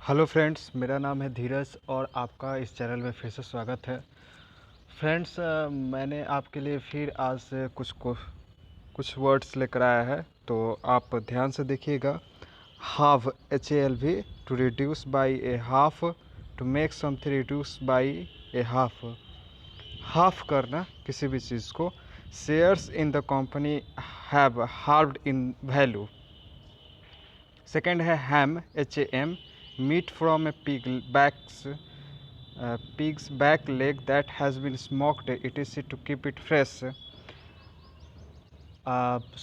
Hello friends, मेरा नाम है धीरज और आपका इस चैनल में फिर से स्वागत है। फ्रेंड्स, मैंने आपके लिए फिर आज से कुछ वर्ड्स लेकर आया है, तो आप ध्यान से देखिएगा। Half, HALV, to reduce by a half, to make something reduce by a half. Half करना किसी भी चीज़ को। Shares in the company have halved in value. Second है ham, HAM, meat from a pig's back leg that has been smoked etc to keep it fresh।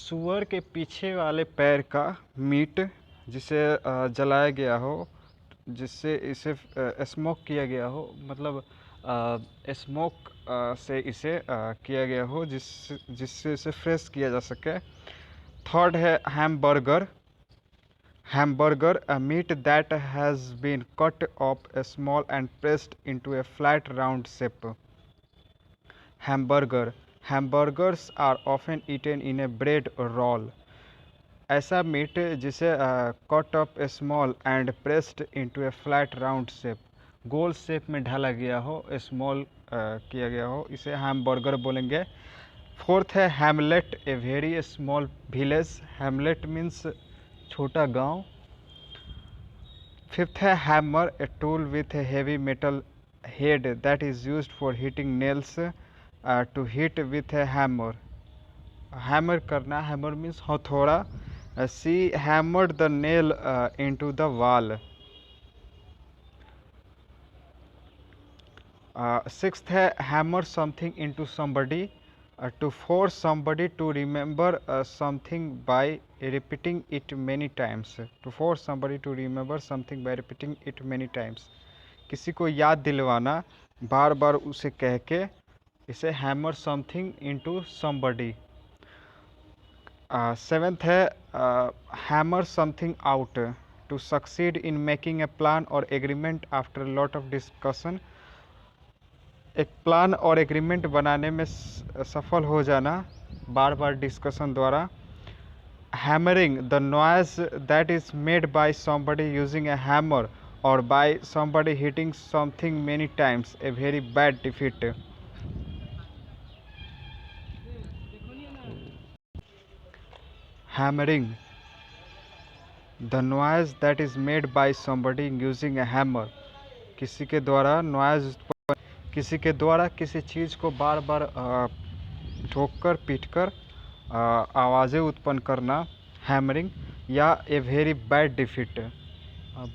सुअर के पीछे वाले पैर का मीट जिसे जलाया गया हो, जिससे इसे स्मोक किया गया हो, मतलब स्मोक से इसे किया गया हो, जिससे इसे फ्रेश किया जा सके। थर्ड है hamburger, a meat that has been cut up small and pressed into a flat round shape। Hamburgers are often eaten in a bread roll। ऐसा मीट जिसे cut up small and pressed into A flat round shape, goal shape में ढाला गया हो, small किया गया हो, इसे हैमबर्गर बोलेंगे। फोर्थ है hamlet, a very small village. Hamlet means छोटा गांव। फिफ्थ है hammer, a tool with a heavy metal head that is used for heating nails, to heat with a hammer. Hammer करना, हैमर मीन्स हथौड़ा। She hammered the nail into the wall. Sixth है hammer something into somebody, to force somebody to remember something by repeating it many times. To force somebody to remember something by repeating it many times, किसी को याद दिलवाना बार बार उसे कह के, इसे hammer something into somebody. Seventh है hammer something out, to succeed in making a plan और agreement after lot of discussion. एक प्लान और एग्रीमेंट बनाने में सफल हो जाना बार बार डिस्कशन द्वारा। Hammering, the noise that is made by somebody using a hammer और by somebody hitting something many times, a very bad defeat. Hammering, the noise that is made by somebody using a hammer, किसी के द्वारा noise, किसी के द्वारा किसी चीज़ को बार बार ठोककर पीटकर आवाज़ें उत्पन्न करना, हैमरिंग। या ए वेरी बैड डिफीट,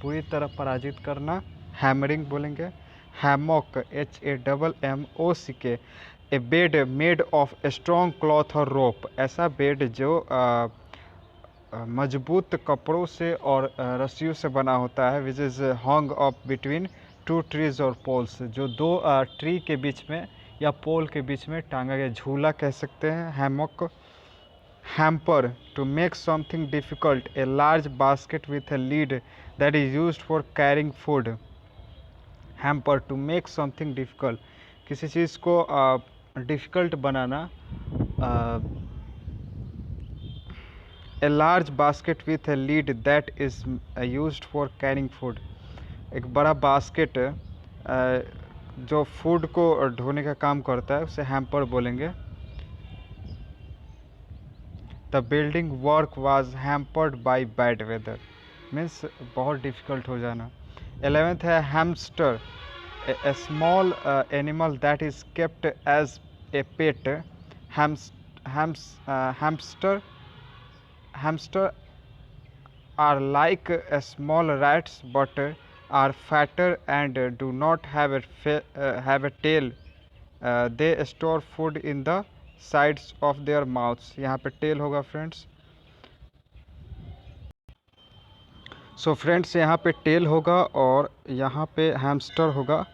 बुरी तरह पराजित करना, हैमरिंग बोलेंगे। Hammock, HAMMOCK, A bed made of strong cloth और रोप, ऐसा बेड जो मजबूत कपड़ों से और रस्सियों से बना होता है, which is Hong up between two trees और पोल्स, जो दो ट्री के बीच में या पोल के बीच में टांगा गया, झूला कह सकते हैं, hammock. Hamper, to make something difficult, a large basket with a lid that is used for carrying food. Hamper, to make something difficult, किसी चीज़ को डिफ़िकल्ट बनाना। A large basket with a lid that is used for carrying food, एक बड़ा basket जो food को ढोने का काम करता है, उसे हैम्पर बोलेंगे। The building work was hampered by bad weather, means बहुत डिफ़िकल्ट हो जाना। 11th है hamster, a small animal that is kept as a pet. Hamster are like small rats but are fatter and do not have a tail। they store food in the sides of their mouths, यहाँ पे tell होगा friends. So friends, यहाँ पे tell होगा और यहाँ पे hamster होगा।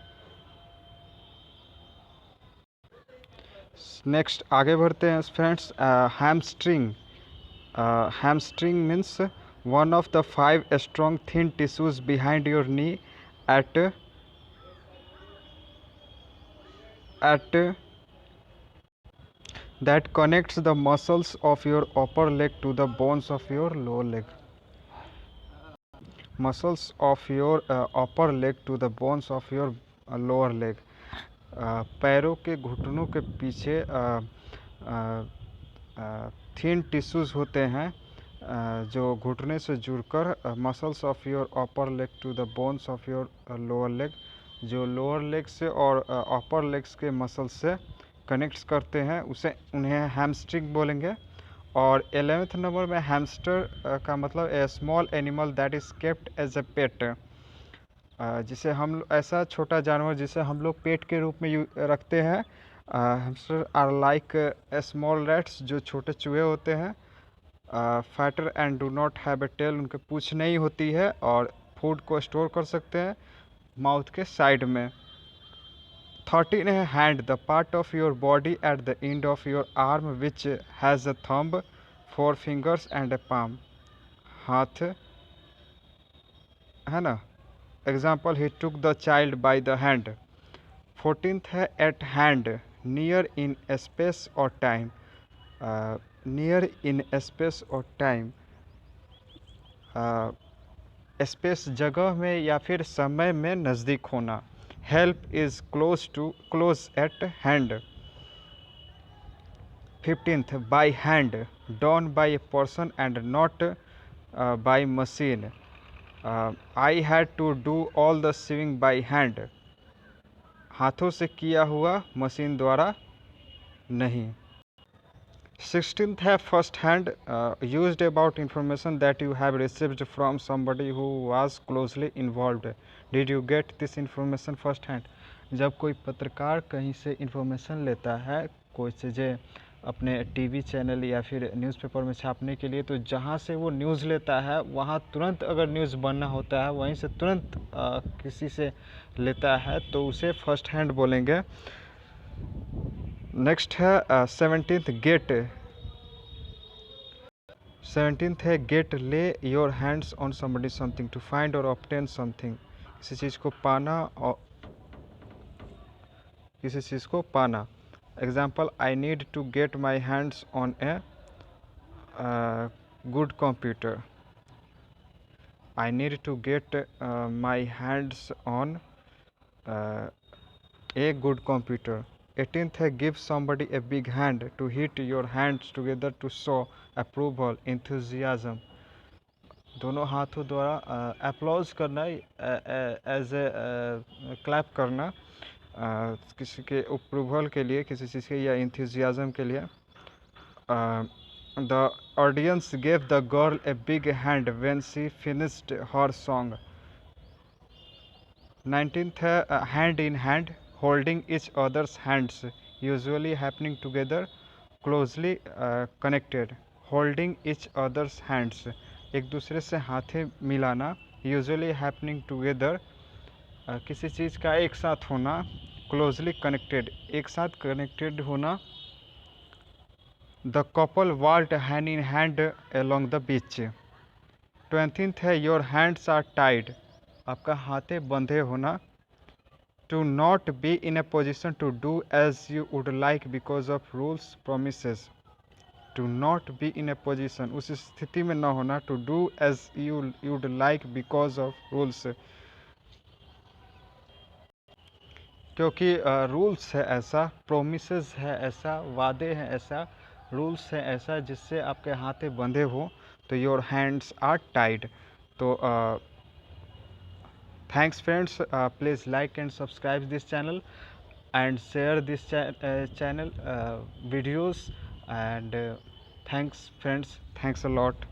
नेक्स्ट आगे बढ़ते हैं friends. Hamstring, hamstring means one of the 5 strong thin tissues behind your knee at that connects the muscles of your upper leg to the bones of your lower leg। muscles of your upper leg to the bones of your lower leg. पैरों के घुटनों के पीछे thin tissues होते हैं जो घुटने से जुड़कर muscles of your upper leg to the bones of your lower leg, जो लोअर लेग से और अपर लेग्स के मसल्स से कनेक्ट्स करते हैं, उसे उन्हें हैमस्ट्रिंग बोलेंगे। और 11th नंबर में हैमस्टर का मतलब a small animal that is kept as a pet, जिसे हम ऐसा छोटा जानवर जिसे हम लोग पेट के रूप में रखते हैं। Hamster are like small rats, जो छोटे चूहे होते हैं। Fatter and do not have a tail, उनके पूँछ नहीं होती है और फूड को स्टोर कर सकते हैं माउथ के साइड में। 13 है hand, the part of your body at the end of your arm which has a thumb, 4 fingers and A palm, हाथ है ना। Example, he took the child by the hand. 14th है eight hand, near in space और time, near in space और time, space जगह में या फिर समय में नज़दीक होना। Help is close eight hand. 15th by hand, done by a person and not by machine, I had to do all the sewing by hand, हाथों से किया हुआ, मशीन द्वारा नहीं। 16th है first hand, used about information that you have received from somebody who was closely involved. Did you get this information first hand? जब कोई पत्रकार कहीं से इंफॉर्मेशन लेता है कोई चीज़ें अपने टीवी चैनल या फिर न्यूज़पेपर में छापने के लिए, तो जहाँ से वो न्यूज़ लेता है वहाँ तुरंत अगर न्यूज़ बनना होता है वहीं से तुरंत किसी से लेता है तो उसे फर्स्ट हैंड बोलेंगे। नेक्स्ट है 17th गेट। 17th है get, lay your hands on somebody something, to find और ऑब्टेन समथिंग, किसी चीज़ को पाना और किसी चीज़ को पाना। Example, I need to get my hands on a good computer, I need to get my hands on a good computer. 18th है give somebody a big hand, to hit your hands together to show approval, enthusiasm, दोनों हाथों द्वारा applause करना, as a clap करना, किसी के approval के लिए, किसी चीज़ के या इंथुजियाज़म के लिए। The audience gave the girl a big hand when she finished her song. 19th है hand in hand, holding each other's hands, usually happening together, closely connected, holding each other's hands, एक दूसरे से हाथें मिलाना, usually happening together, किसी चीज़ का एक साथ होना, closely connected, एक साथ connected होना। The couple walked hand in hand along the beach। 20th है your hands are tied, आपका हाथें बंधे होना। To not be in a position to do as you would like because of rules, promises, to not be in a position, उस स्थिति में न होना, to do as you would like because of rules, क्योंकि rules है ऐसा, promises है ऐसा, वादे हैं ऐसा, रूल्स है ऐसा जिससे आपके हाथें बंधे हो, तो योर हैंड्स आर टाइड। तो thanks friends, please like and subscribe this channel and share this channel videos, and thanks friends, thanks a lot.